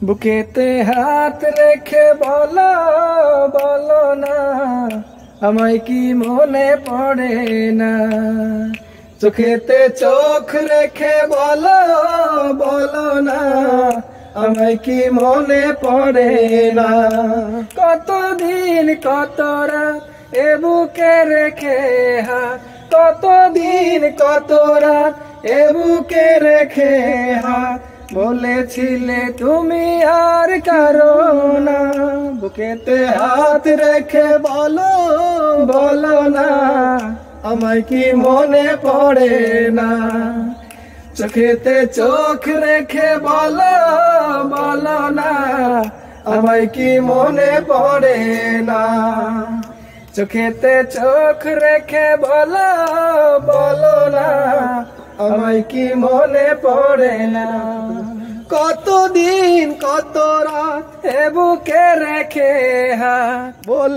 বুকেতে হাত রেখে বলো বলো না, আমায় কি মনে পড়ে না। চোখেতে চোখ রেখে বলো বলো না, আমায় কি মনে পড়ে না। কতদিন কত রাত এ বুকে রেখে হাত, কতদিন কত রাত এ বুকে রেখে হাত, বলেছিলে তুমি আর কারো না। বুকেতে হাত রেখে বলো বলো না, আমায় কি মনে পড়ে না। চোখেতে চোখ রেখে বলো বলো না, আমায় কি মনে পড়ে না। চোখেতে চোখ রেখে বলো বলো না, আমায় কি মনে পড়ে না। কতদিন কত রাত এ বুকে রেখে হাত, বলে